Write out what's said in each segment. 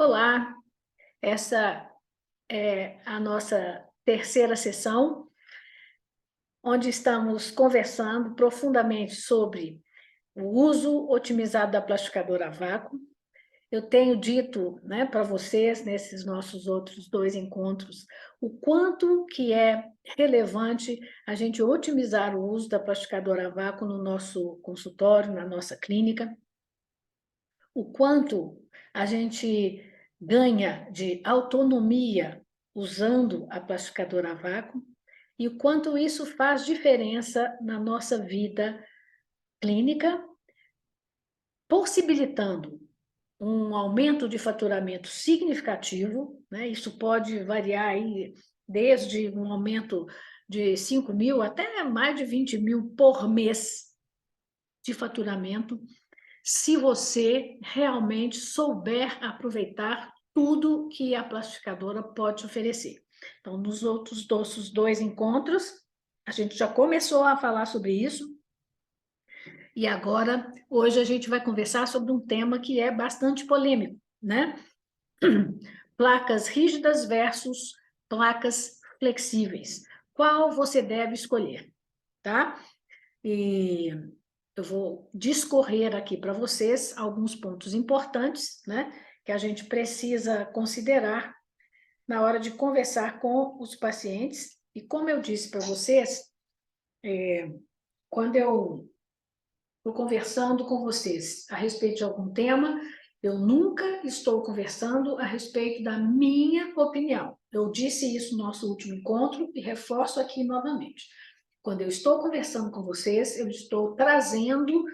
Olá, essa é a nossa terceira sessão, onde estamos conversando profundamente sobre o uso otimizado da plastificadora a vácuo. Eu tenho dito, né, para vocês, nesses nossos outros dois encontros, o quanto que é relevante a gente otimizar o uso da plastificadora a vácuo no nosso consultório, na nossa clínica, o quanto a gente ganha de autonomia usando a plastificadora a vácuo e o quanto isso faz diferença na nossa vida clínica, possibilitando um aumento de faturamento significativo, né? Isso pode variar aí desde um aumento de 5 mil até mais de 20 mil por mês de faturamento, se você realmente souber aproveitar tudo que a plastificadora pode oferecer. Então, nos outros dois encontros, a gente já começou a falar sobre isso, e agora, hoje, a gente vai conversar sobre um tema que é bastante polêmico, né? Placas rígidas versus placas flexíveis. Qual você deve escolher, tá? E eu vou discorrer aqui para vocês alguns pontos importantes, né, que a gente precisa considerar na hora de conversar com os pacientes. E como eu disse para vocês, quando eu estou conversando com vocês a respeito de algum tema, eu nunca estou conversando a respeito da minha opinião. Eu disse isso no nosso último encontro e reforço aqui novamente. Quando eu estou conversando com vocês, eu estou trazendo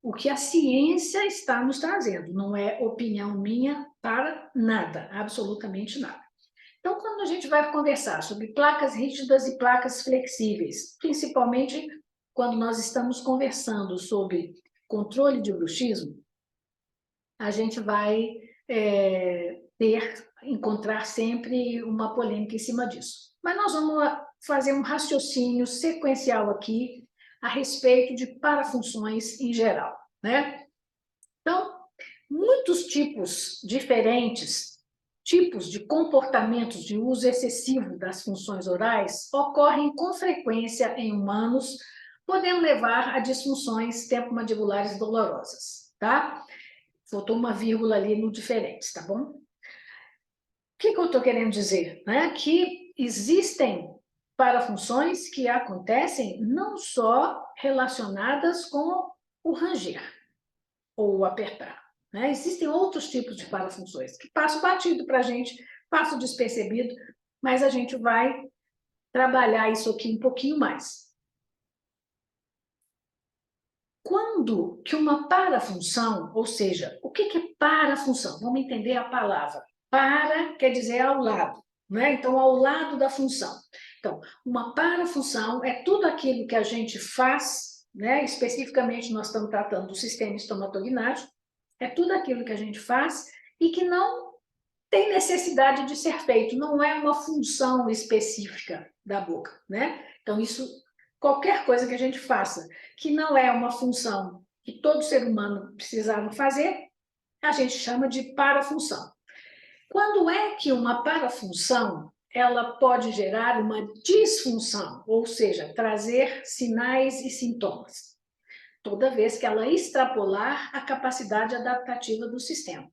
o que a ciência está nos trazendo, não é opinião minha para nada, absolutamente nada. Então, quando a gente vai conversar sobre placas rígidas e placas flexíveis, principalmente quando nós estamos conversando sobre controle de bruxismo, a gente vai encontrar sempre uma polêmica em cima disso. Mas nós vamos fazer um raciocínio sequencial aqui a respeito de parafunções em geral, né? Então, muitos tipos de comportamentos de uso excessivo das funções orais ocorrem com frequência em humanos, podendo levar a disfunções tempomandibulares dolorosas, tá? Faltou uma vírgula ali no diferentes, tá bom? O que eu estou querendo dizer? Né? Que existem parafunções que acontecem não só relacionadas com o ranger ou o apertar. Né? Existem outros tipos de parafunções que passam batido para a gente, passam despercebido, mas a gente vai trabalhar isso aqui um pouquinho mais. Quando que uma parafunção, ou seja, o que é parafunção? Vamos entender a palavra. Para quer dizer ao lado, né? Então, ao lado da função. Então, uma parafunção é tudo aquilo que a gente faz, né? Especificamente, nós estamos tratando do sistema estomatognático, é tudo aquilo que a gente faz e que não tem necessidade de ser feito, não é uma função específica da boca, né? Então, isso, qualquer coisa que a gente faça, que não é uma função que todo ser humano precisava fazer, a gente chama de parafunção. Quando é que uma parafunção ela pode gerar uma disfunção, ou seja, trazer sinais e sintomas? Toda vez que ela extrapolar a capacidade adaptativa do sistema.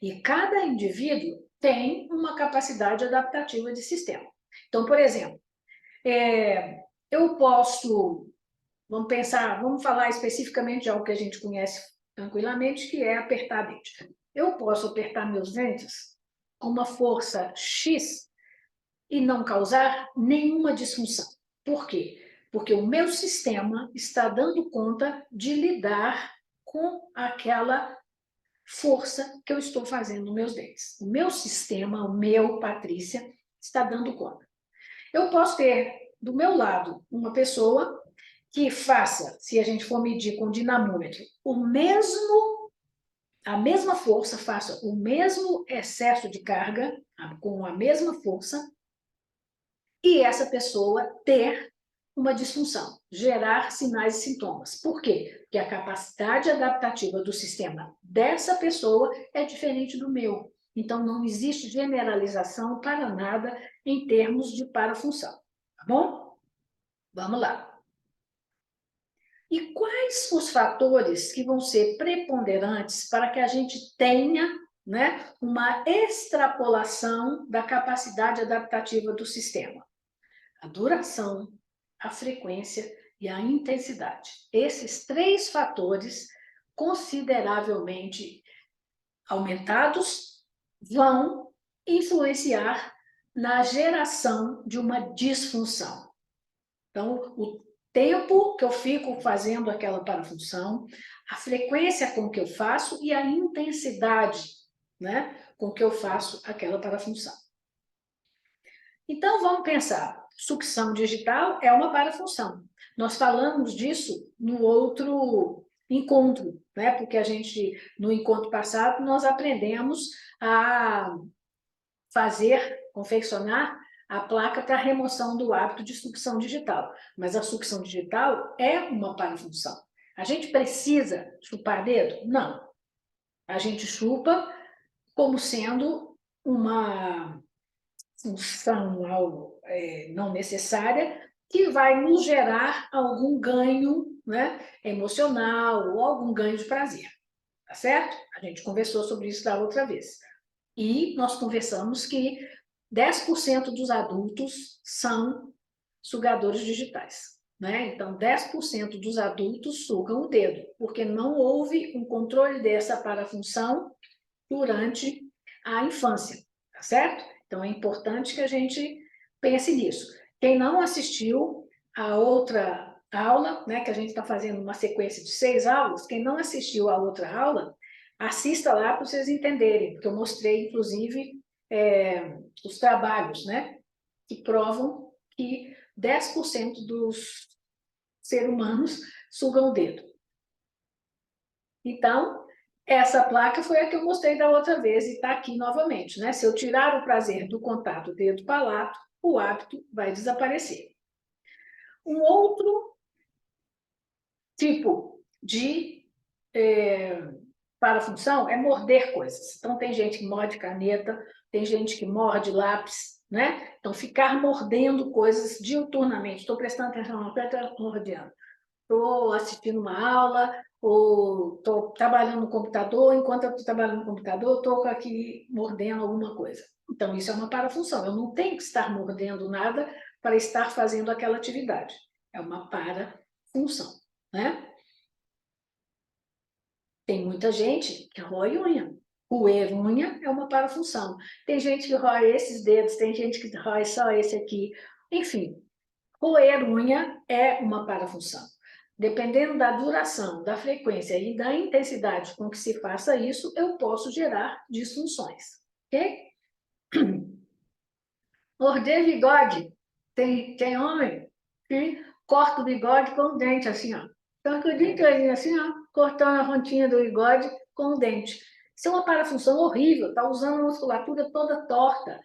E cada indivíduo tem uma capacidade adaptativa de sistema. Então, por exemplo, eu posso, vamos falar especificamente de algo que a gente conhece tranquilamente, que é apertar dente. Eu posso apertar meus dentes com uma força X e não causar nenhuma disfunção. Por quê? Porque o meu sistema está dando conta de lidar com aquela força que eu estou fazendo nos meus dentes. O meu sistema, o meu, Patrícia, está dando conta. Eu posso ter do meu lado uma pessoa que faça, se a gente for medir com dinamômetro, a mesma força, faça o mesmo excesso de carga, com a mesma força, e essa pessoa ter uma disfunção, gerar sinais e sintomas. Por quê? Porque a capacidade adaptativa do sistema dessa pessoa é diferente do meu. Então, não existe generalização para nada em termos de parafunção, tá bom? Vamos lá. E quais os fatores que vão ser preponderantes para que a gente tenha, né, uma extrapolação da capacidade adaptativa do sistema? A duração, a frequência e a intensidade. Esses três fatores, consideravelmente aumentados, vão influenciar na geração de uma disfunção. Então, o tempo que eu fico fazendo aquela parafunção, a frequência com que eu faço e a intensidade, né, com que eu faço aquela parafunção. Então, vamos pensar, sucção digital é uma parafunção. Nós falamos disso no outro encontro, né? Porque no encontro passado, nós aprendemos a confeccionar a placa para remoção do hábito de sucção digital. Mas a sucção digital é uma parafunção. A gente precisa chupar dedo? Não. A gente chupa como sendo uma função não necessária que vai nos gerar algum ganho, né, emocional ou algum ganho de prazer. Tá certo? A gente conversou sobre isso da outra vez. E nós conversamos que 10% dos adultos são sugadores digitais, né? Então, 10% dos adultos sugam o dedo, porque não houve um controle dessa parafunção durante a infância, tá certo? Então, é importante que a gente pense nisso. Quem não assistiu a outra aula, né, que a gente está fazendo uma sequência de 6 aulas, quem não assistiu a outra aula, assista lá para vocês entenderem, porque eu mostrei, inclusive, os trabalhos, né, que provam que 10% dos seres humanos sugam o dedo. Então, essa placa foi a que eu mostrei da outra vez e está aqui novamente, né? Se eu tirar o prazer do contato dedo-palato, o hábito vai desaparecer. Um outro tipo de parafunção é morder coisas. Então, tem gente que morde caneta, tem gente que morde lápis, né? Então, ficar mordendo coisas diuturnamente. Estou prestando atenção na pedra, estou mordendo. Estou assistindo uma aula, ou estou trabalhando no computador, enquanto eu estou trabalhando no computador, estou aqui mordendo alguma coisa. Então, isso é uma parafunção. Eu não tenho que estar mordendo nada para estar fazendo aquela atividade. É uma parafunção, né? Tem muita gente que rói unha. Roer unha é uma parafunção. Tem gente que rói esses dedos, tem gente que rói só esse aqui. Enfim, roer unha é uma parafunção. Dependendo da duração, da frequência e da intensidade com que se faça isso, eu posso gerar disfunções. Ok? Morder bigode. Tem homem que corta o bigode com o dente, assim, ó. Então, que o dente assim, ó, cortando a pontinha do bigode com o dente. Isso é uma parafunção horrível, está usando a musculatura toda torta.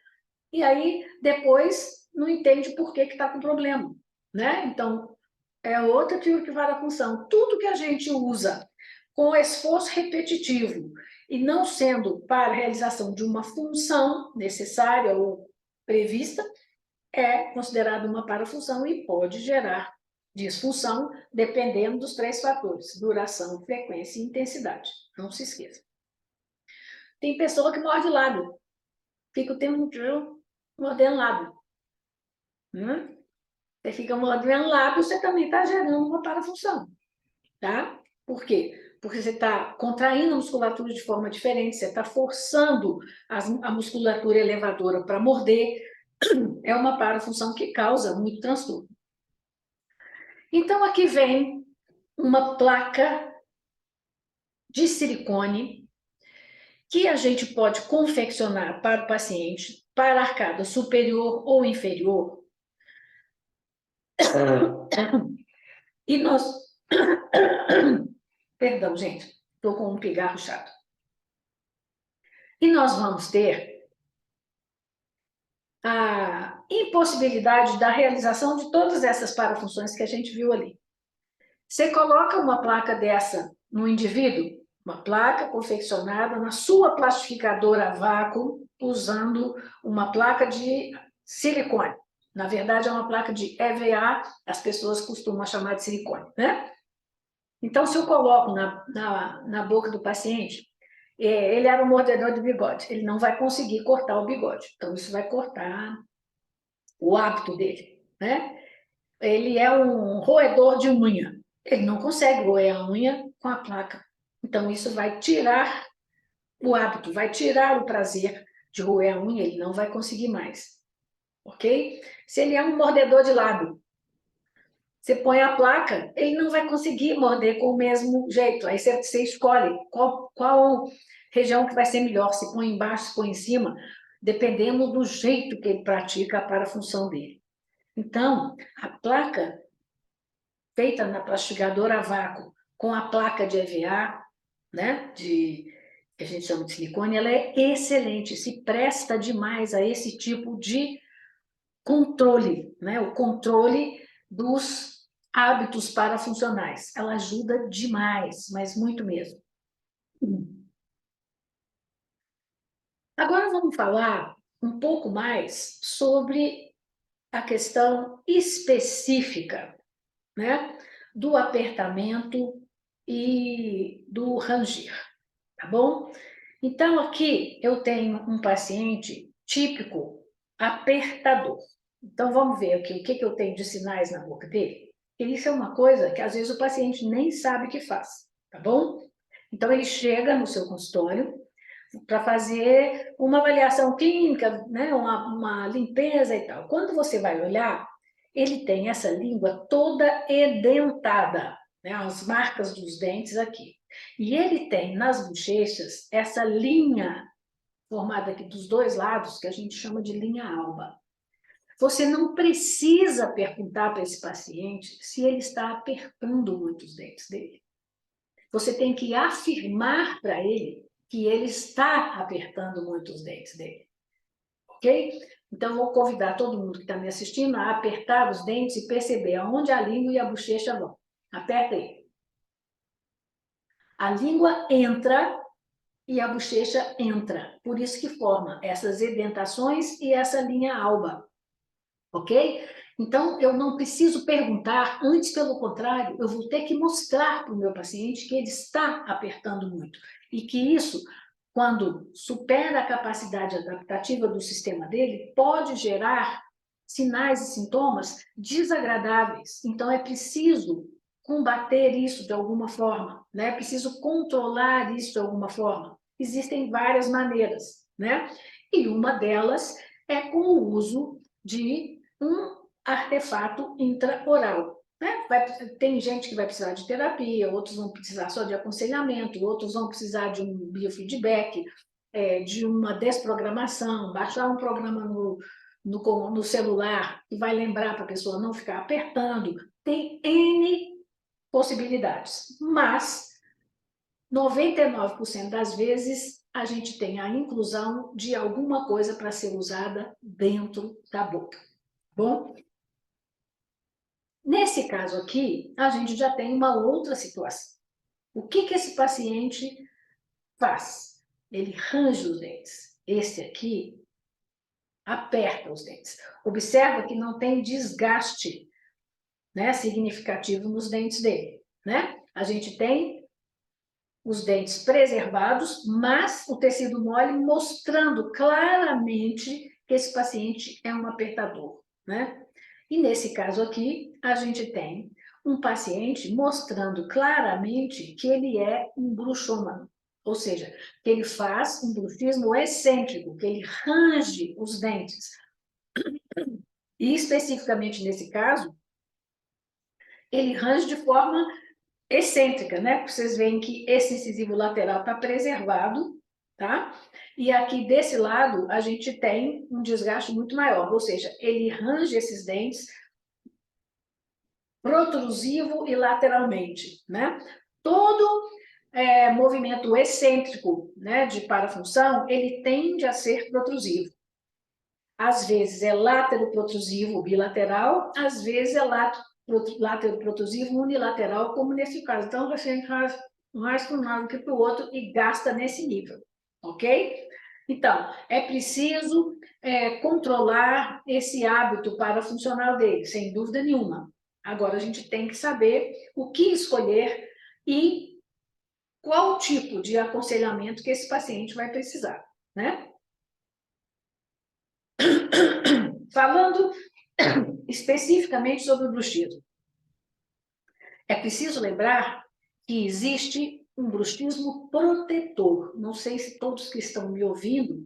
E aí, depois, não entende por que está com problema, né? Então, é outro tipo de parafunção. Tudo que a gente usa com esforço repetitivo e não sendo para a realização de uma função necessária ou prevista, é considerado uma parafunção e pode gerar disfunção, dependendo dos 3 fatores: duração, frequência e intensidade. Não se esqueça. Tem pessoa que morde lábio, fica o tempo inteiro mordendo lábio. Você fica mordendo lábio, você também está gerando uma parafunção. Tá? Por quê? Porque você está contraindo a musculatura de forma diferente, você está forçando a musculatura elevadora para morder. É uma parafunção que causa muito transtorno. Então, aqui vem uma placa de silicone que a gente pode confeccionar para o paciente, para a arcada superior ou inferior. E nós... Perdão, gente, estou com um pigarro chato. E nós vamos ter a impossibilidade da realização de todas essas parafunções que a gente viu ali. Você coloca uma placa dessa no indivíduo, Uma placa confeccionada na sua plastificadora a vácuo, usando uma placa de silicone. Na verdade, é uma placa de EVA, as pessoas costumam chamar de silicone, né? Então, se eu coloco na boca do paciente, ele era um mordedor de bigode, ele não vai conseguir cortar o bigode. Então, isso vai cortar o hábito dele, né? Ele é um roedor de unha. Ele não consegue roer a unha com a placa. Então, isso vai tirar o hábito, vai tirar o prazer de roer a unha, ele não vai conseguir mais. Ok? Se ele é um mordedor de lábio, você põe a placa, ele não vai conseguir morder com o mesmo jeito. Aí você escolhe qual região que vai ser melhor, se põe embaixo, se põe em cima, dependendo do jeito que ele pratica para a função dele. Então, a placa feita na plastificadora a vácuo, com a placa de EVA, né, que a gente chama de silicone, ela é excelente, se presta demais a esse tipo de controle, né, o controle dos hábitos parafuncionais. Ela ajuda demais, mas muito mesmo. Agora vamos falar um pouco mais sobre a questão específica, né, do apertamento e do ranger, tá bom? Então, aqui eu tenho um paciente típico apertador. Então, vamos ver aqui o que eu tenho de sinais na boca dele. E isso é uma coisa que, às vezes, o paciente nem sabe que faz, tá bom? Então, ele chega no seu consultório para fazer uma avaliação clínica, né? Uma limpeza e tal. Quando você vai olhar, ele tem essa língua toda edentada, né? As marcas dos dentes aqui. E ele tem nas bochechas essa linha formada aqui dos dois lados, que a gente chama de linha alba. Você não precisa perguntar para esse paciente se ele está apertando muito os dentes dele. Você tem que afirmar para ele que ele está apertando muito os dentes dele. Ok? Então, vou convidar todo mundo que está me assistindo a apertar os dentes e perceber aonde a língua e a bochecha vão. Aperta aí. A língua entra e a bochecha entra. Por isso que forma essas edentações e essa linha alba. Ok? Então, eu não preciso perguntar, antes, pelo contrário, eu vou ter que mostrar para o meu paciente que ele está apertando muito. E que isso, quando supera a capacidade adaptativa do sistema dele, pode gerar sinais e sintomas desagradáveis. Então, é preciso combater isso de alguma forma, né? É preciso controlar isso de alguma forma. Existem várias maneiras, né? E uma delas é com o uso de um artefato intraoral. Né? Tem gente que vai precisar de terapia, outros vão precisar só de aconselhamento, outros vão precisar de um biofeedback, de uma desprogramação, baixar um programa no celular que vai lembrar para a pessoa não ficar apertando. Tem N possibilidades, mas 99% das vezes a gente tem a inclusão de alguma coisa para ser usada dentro da boca. Bom, nesse caso aqui, a gente já tem uma outra situação. O que esse paciente faz? Ele range os dentes. Esse aqui aperta os dentes. Observa que não tem desgaste, né, significativo nos dentes dele. Né? A gente tem os dentes preservados, mas o tecido mole mostrando claramente que esse paciente é um apertador. Né? E nesse caso aqui, a gente tem um paciente mostrando claramente que ele é um bruxômano, ou seja, que ele faz um bruxismo excêntrico, que ele range os dentes. E especificamente nesse caso, ele range de forma excêntrica, né? Vocês veem que esse incisivo lateral está preservado, tá? E aqui desse lado a gente tem um desgaste muito maior, ou seja, ele range esses dentes protrusivo e lateralmente, né? Todo movimento excêntrico, né, de parafunção, ele tende a ser protrusivo. Às vezes é látero-protrusivo bilateral, às vezes é látero-protrusivo unilateral, como nesse caso. Então, você faz mais para um lado que para o outro e gasta nesse nível, ok? Então, é preciso controlar esse hábito parafuncional dele, sem dúvida nenhuma. Agora, a gente tem que saber o que escolher e qual tipo de aconselhamento que esse paciente vai precisar, né? Falando especificamente sobre o bruxismo, é preciso lembrar que existe um bruxismo protetor. Não sei se todos que estão me ouvindo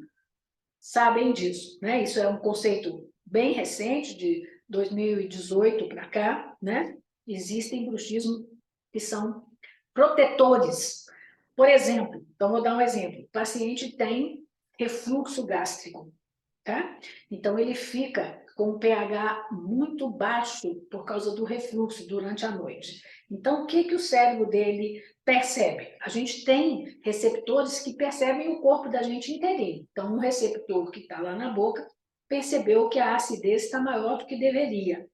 sabem disso, né? Isso é um conceito bem recente, de 2018 para cá, né? Existem bruxismos que são protetores. Por exemplo, então vou dar um exemplo. O paciente tem refluxo gástrico, tá? Então ele fica com um pH muito baixo por causa do refluxo durante a noite. Então, o que que o cérebro dele percebe? A gente tem receptores que percebem o corpo da gente inteirinho. Então, um receptor que está lá na boca percebeu que a acidez está maior do que deveria.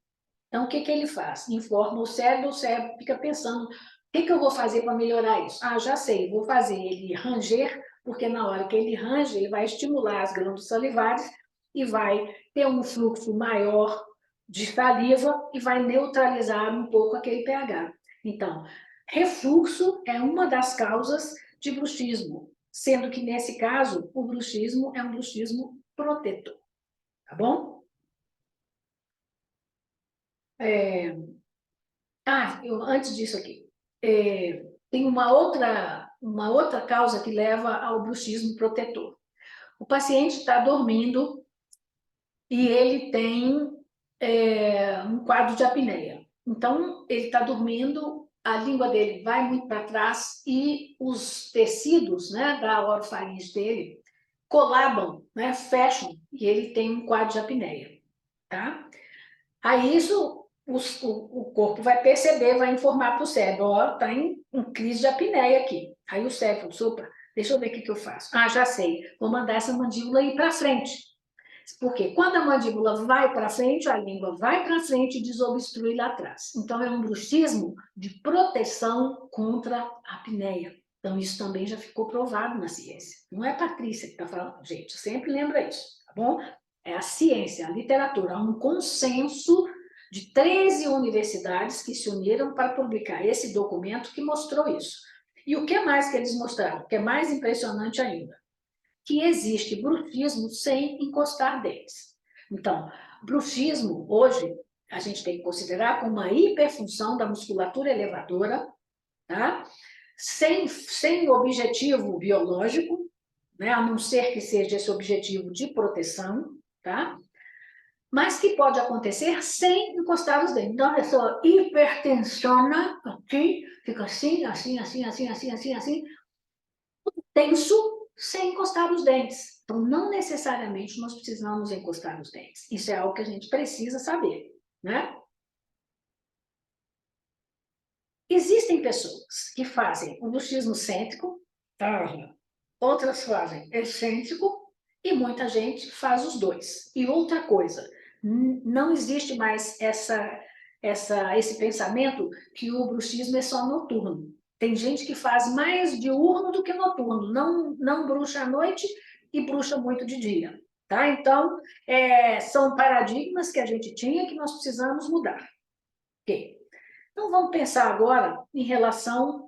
Então, o que que ele faz? Informa o cérebro fica pensando, o que que eu vou fazer para melhorar isso? Ah, já sei, vou fazer ele ranger, porque na hora que ele range, ele vai estimular as glândulas salivares e vai ter um fluxo maior de saliva e vai neutralizar um pouco aquele pH. Então, refluxo é uma das causas de bruxismo, sendo que, nesse caso, o bruxismo é um bruxismo protetor, tá bom? Antes disso aqui, tem uma outra causa que leva ao bruxismo protetor. O paciente está dormindo e ele tem um quadro de apneia. Então, ele está dormindo, a língua dele vai muito para trás e os tecidos, né, da orofaringe dele colabam, né, fecham, e ele tem um quadro de apneia, tá? Aí isso o corpo vai perceber, vai informar para o cérebro, ó, está em crise de apneia aqui. Aí o cérebro fala, opa, deixa eu ver o que eu faço. Ah, já sei, vou mandar essa mandíbula ir para frente. Porque quando a mandíbula vai para frente, a língua vai para frente e desobstrui lá atrás. Então, é um bruxismo de proteção contra a apneia. Então, isso também já ficou provado na ciência. Não é Patrícia que está falando, gente, sempre lembra isso, tá bom? É a ciência, a literatura, há um consenso de 13 universidades que se uniram para publicar esse documento que mostrou isso. E o que mais que eles mostraram? O que é mais impressionante ainda? Que existe bruxismo sem encostar dentes. Então, bruxismo, hoje, a gente tem que considerar como uma hiperfunção da musculatura elevadora, tá? Sem objetivo biológico, né? A não ser que seja esse objetivo de proteção, tá? Mas que pode acontecer sem encostar os dentes. Então, a pessoa hipertensiona aqui, fica assim, assim, assim, assim, assim, assim, assim, tenso, sem encostar os dentes. Então, não necessariamente nós precisamos encostar os dentes. Isso é algo que a gente precisa saber, né? Existem pessoas que fazem o bruxismo cêntrico, outras fazem excêntrico, e muita gente faz os dois. E outra coisa, não existe mais esse pensamento que o bruxismo é só noturno. Tem gente que faz mais diurno do que noturno, não bruxa à noite e bruxa muito de dia. Tá? Então, são paradigmas que a gente tinha que nós precisamos mudar. Ok? Então, vamos pensar agora em relação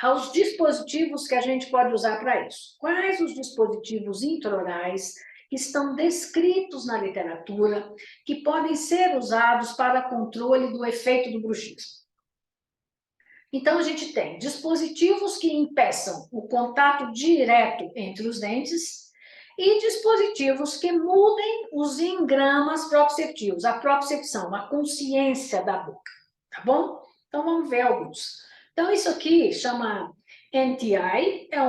aos dispositivos que a gente pode usar para isso. Quais os dispositivos intraorais que estão descritos na literatura que podem ser usados para controle do efeito do bruxismo? Então, a gente tem dispositivos que impeçam o contato direto entre os dentes e dispositivos que mudem os engramas proprioceptivos, a propriocepção, a consciência da boca, tá bom? Então, vamos ver alguns. Então, isso aqui chama NTI, é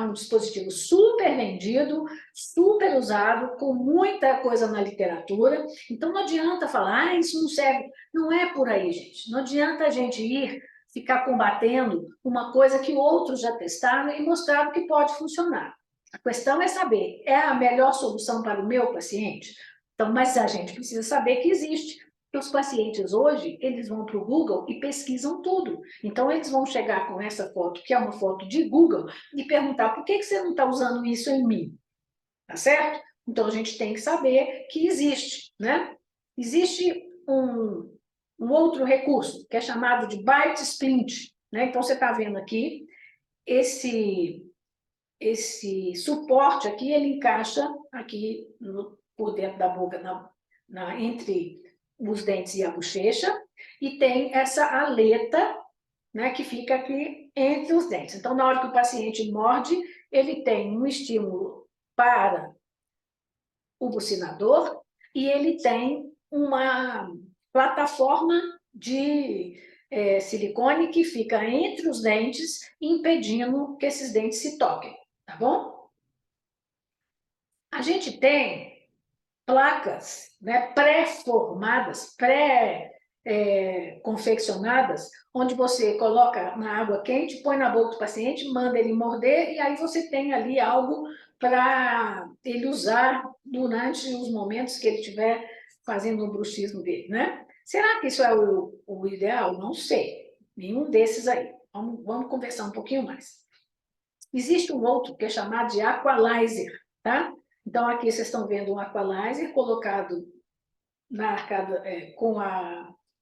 um dispositivo super vendido, super usado, com muita coisa na literatura. Então, não adianta falar, isso não serve. Não é por aí, gente. Não adianta a gente ficar combatendo uma coisa que outros já testaram e mostraram que pode funcionar. A questão é saber, é a melhor solução para o meu paciente? Então, mas a gente precisa saber que existe Os pacientes hoje, eles vão para o Google e pesquisam tudo. Então, eles vão chegar com essa foto, que é uma foto de Google, e perguntar, por que você não está usando isso em mim? Tá certo? Então, a gente tem que saber que existe, né? Existe um outro recurso, que é chamado de byte splint, né? Então, você está vendo aqui, esse suporte aqui, ele encaixa aqui por dentro da boca, entre os dentes e a bochecha, e tem essa aleta, né, que fica aqui entre os dentes. Então, na hora que o paciente morde, ele tem um estímulo para o bucinador e ele tem uma plataforma de silicone que fica entre os dentes, impedindo que esses dentes se toquem, tá bom? A gente tem placas, né, pré-formadas, pré-confeccionadas, onde você coloca na água quente, põe na boca do paciente, manda ele morder, e aí você tem ali algo para ele usar durante os momentos que ele estiver fazendo o bruxismo dele, né? Será que isso é o ideal? Não sei. Nenhum desses aí. Vamos conversar um pouquinho mais. Existe um outro que é chamado de Aqualizer, tá? Então, aqui vocês estão vendo um Aqualizer colocado na arcada, com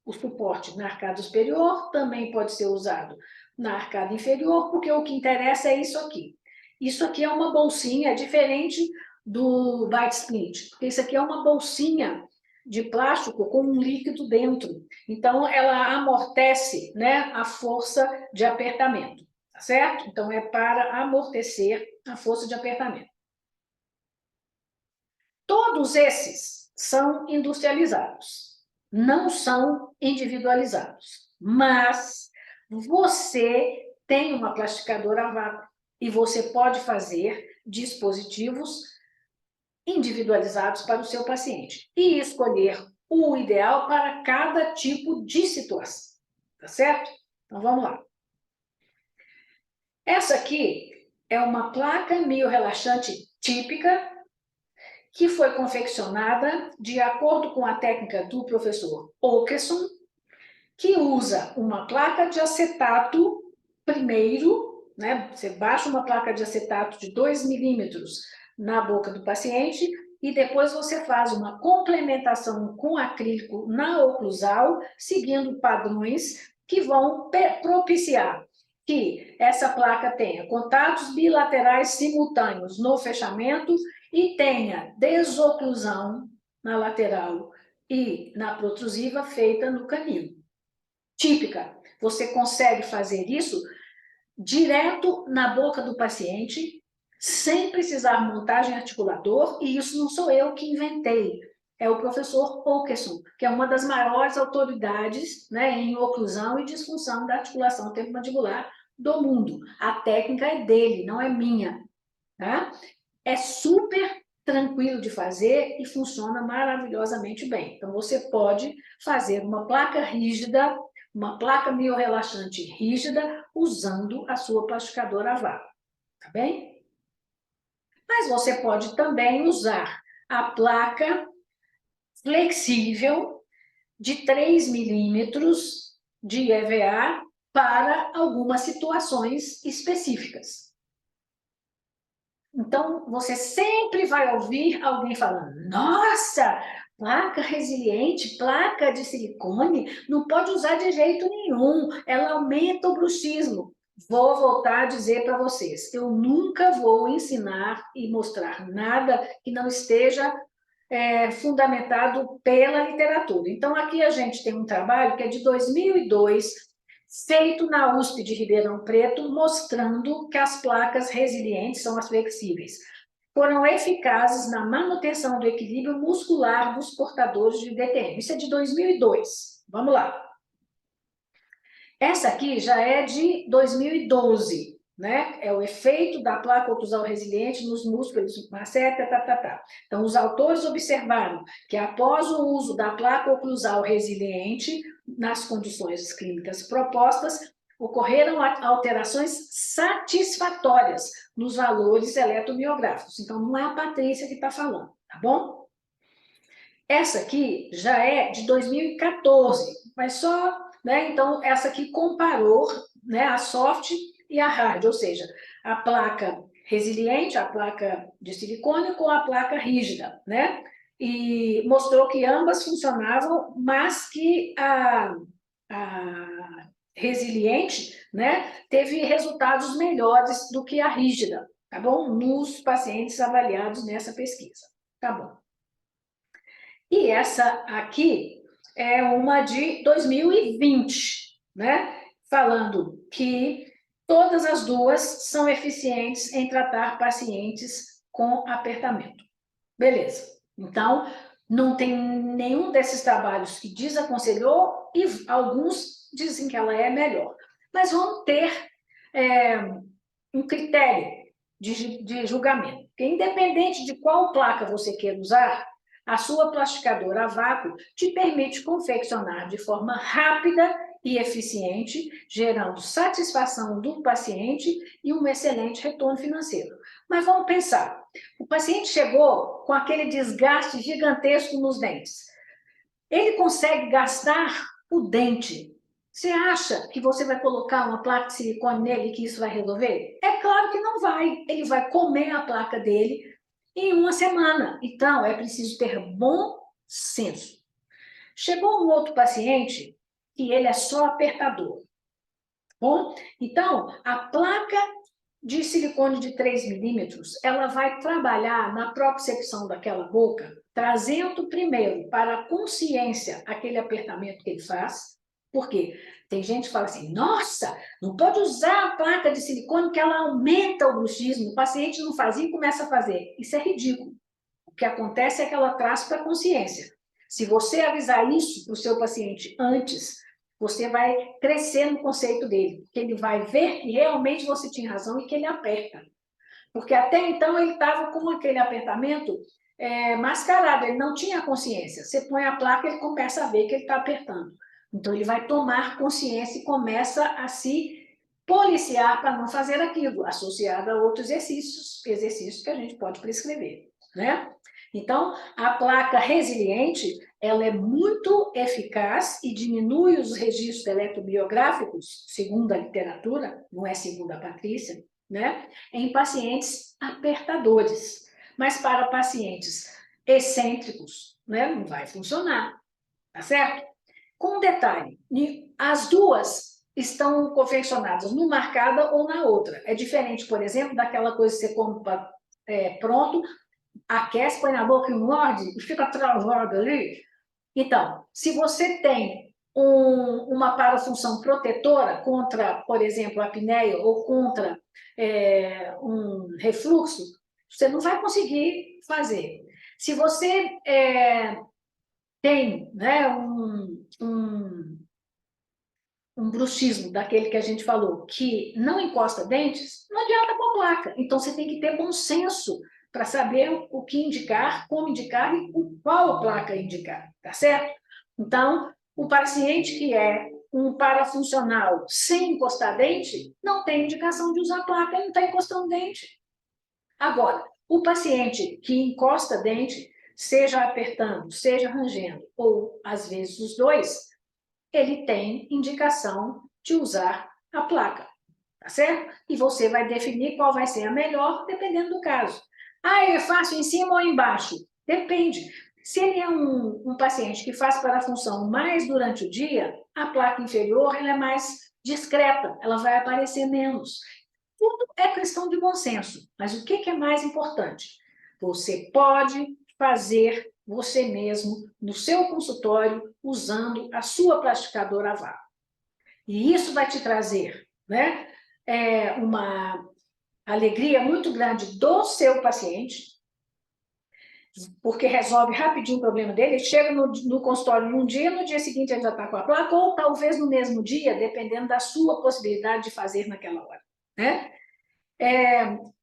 o suporte na arcada superior, também pode ser usado na arcada inferior, porque o que interessa é isso aqui. Isso aqui é uma bolsinha diferente do Byte Splint, porque isso aqui é uma bolsinha de plástico com um líquido dentro. Então, ela amortece, né, a força de apertamento, tá certo? Então, é para amortecer a força de apertamento. Todos esses são industrializados, não são individualizados. Mas você tem uma plastificadora a vácuo e você pode fazer dispositivos individualizados para o seu paciente e escolher o ideal para cada tipo de situação, tá certo? Então, vamos lá. Essa aqui é uma placa mio-relaxante típica que foi confeccionada de acordo com a técnica do professor Åkesson, que usa uma placa de acetato primeiro, né? Você baixa uma placa de acetato de 2 milímetros na boca do paciente e depois você faz uma complementação com acrílico na oclusal, seguindo padrões que vão propiciar que essa placa tenha contatos bilaterais simultâneos no fechamento e tenha desoclusão na lateral e na protrusiva feita no canino. Típica, você consegue fazer isso direto na boca do paciente, sem precisar montagem articulador, e isso não sou eu que inventei, é o professor Åkesson, que é uma das maiores autoridades, né, em oclusão e disfunção da articulação temporomandibular do mundo. A técnica é dele, não é minha, tá? É super tranquilo de fazer e funciona maravilhosamente bem. Então, você pode fazer uma placa rígida, uma placa miorrelaxante rígida, usando a sua plastificadora a vácuo, tá bem? Mas você pode também usar a placa flexível de 3 milímetros de EVA para algumas situações específicas. Então, você sempre vai ouvir alguém falando, nossa, placa resiliente, placa de silicone, não pode usar de jeito nenhum, ela aumenta o bruxismo. Vou voltar a dizer para vocês, eu nunca vou ensinar e mostrar nada que não esteja fundamentado pela literatura. Então, aqui a gente tem um trabalho que é de 2002, feito na USP de Ribeirão Preto, mostrando que as placas resilientes são as flexíveis. Foram eficazes na manutenção do equilíbrio muscular dos portadores de DTM. Isso é de 2002. Vamos lá. Essa aqui já é de 2012, né? É o efeito da placa oclusal resiliente nos músculos masseter, Então, os autores observaram que após o uso da placa oclusal resiliente, nas condições clínicas propostas, ocorreram alterações satisfatórias nos valores eletromiográficos. Então, não é a Patrícia que está falando, tá bom? Essa aqui já é de 2014, mas só, né? Então, essa aqui comparou, né, a soft e a hard, ou seja, a placa resiliente, a placa de silicone com a placa rígida, né? E mostrou que ambas funcionavam, mas que a resiliente, né, teve resultados melhores do que a rígida, tá bom? Nos pacientes avaliados nessa pesquisa, tá bom? E essa aqui é uma de 2020, né? Falando que todas as duas são eficientes em tratar pacientes com apertamento. Beleza. Então, não tem nenhum desses trabalhos que desaconselhou e alguns dizem que ela é melhor. Mas vamos ter um critério de julgamento. Porque, independente de qual placa você quer usar, a sua plastificadora a vácuo te permite confeccionar de forma rápida e eficiente, gerando satisfação do paciente e um excelente retorno financeiro. Mas vamos pensar, o paciente chegou com aquele desgaste gigantesco nos dentes. Ele consegue gastar o dente. Você acha que você vai colocar uma placa de silicone nele e que isso vai resolver? É claro que não vai. Ele vai comer a placa dele em uma semana. Então, é preciso ter bom senso. Chegou um outro paciente e ele é só apertador. Bom, então, a placa de silicone de 3 milímetros, ela vai trabalhar na propriocepção daquela boca, trazendo primeiro para a consciência aquele apertamento que ele faz. Por quê? Tem gente que fala assim, nossa, não pode usar a placa de silicone que ela aumenta o bruxismo. O paciente não fazia e começa a fazer. Isso é ridículo. O que acontece é que ela traz para a consciência. Se você avisar isso para o seu paciente antes, você vai crescer no conceito dele, porque ele vai ver que realmente você tinha razão e que ele aperta. Porque até então ele estava com aquele apertamento mascarado, ele não tinha consciência. Você põe a placa, ele começa a ver que ele está apertando. Então ele vai tomar consciência e começa a se policiar para não fazer aquilo, associado a outros exercícios que a gente pode prescrever, né? Então, a placa resiliente, ela é muito eficaz e diminui os registros eletrobiográficos, segundo a literatura, não é segundo a Patrícia, né? Em pacientes apertadores. Mas para pacientes excêntricos, né, não vai funcionar, tá certo? Com um detalhe, as duas estão confeccionadas numa marcada ou na outra. É diferente, por exemplo, daquela coisa que você compra pronto, aquece, põe na boca e morde e fica travado ali. Então, se você tem uma parafunção protetora contra, por exemplo, a apneia ou contra um refluxo, você não vai conseguir fazer. Se você tem, né, um bruxismo, daquele que a gente falou, que não encosta dentes, não adianta com placa. Então, você tem que ter bom senso para saber o que indicar, como indicar e qual placa indicar, tá certo? Então, o paciente que é um parafuncional sem encostar dente, não tem indicação de usar placa, ele não está encostando dente. Agora, o paciente que encosta dente, seja apertando, seja rangendo, ou às vezes os dois, ele tem indicação de usar a placa, tá certo? E você vai definir qual vai ser a melhor, dependendo do caso. Ah, eu faço em cima ou embaixo? Depende. Se ele é um paciente que faz parafunção mais durante o dia, a placa inferior ela é mais discreta, ela vai aparecer menos. Tudo é questão de bom senso, mas o que é mais importante? Você pode fazer você mesmo no seu consultório usando a sua plastificadora a vácuo. E isso vai te trazer, né, uma alegria muito grande do seu paciente, porque resolve rapidinho o problema dele. Ele chega no consultório num dia, no dia seguinte ele já está com a placa, ou talvez no mesmo dia, dependendo da sua possibilidade de fazer naquela hora, né?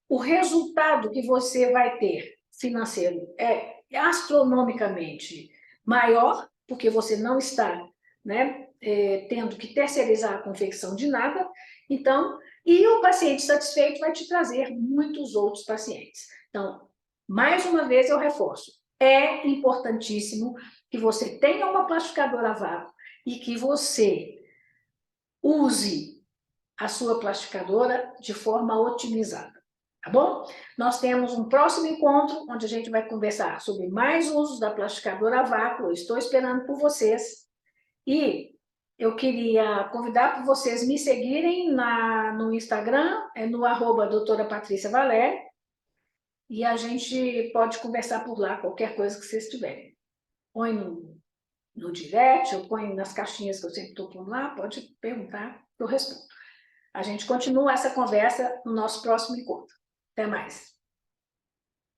O resultado que você vai ter financeiro é astronomicamente maior, porque você não está, né, tendo que terceirizar a confecção de nada, então, e o paciente satisfeito vai te trazer muitos outros pacientes. Então, mais uma vez eu reforço, é importantíssimo que você tenha uma plastificadora a vácuo e que você use a sua plastificadora de forma otimizada, tá bom? Nós temos um próximo encontro, onde a gente vai conversar sobre mais usos da plastificadora a vácuo. Eu estou esperando por vocês. E eu queria convidar para vocês me seguirem no Instagram, no @doutora Patrícia Valério, e a gente pode conversar por lá, qualquer coisa que vocês tiverem. Põe no direct, ou põe nas caixinhas que eu sempre estou por lá, pode perguntar, que eu respondo. A gente continua essa conversa no nosso próximo encontro. Até mais.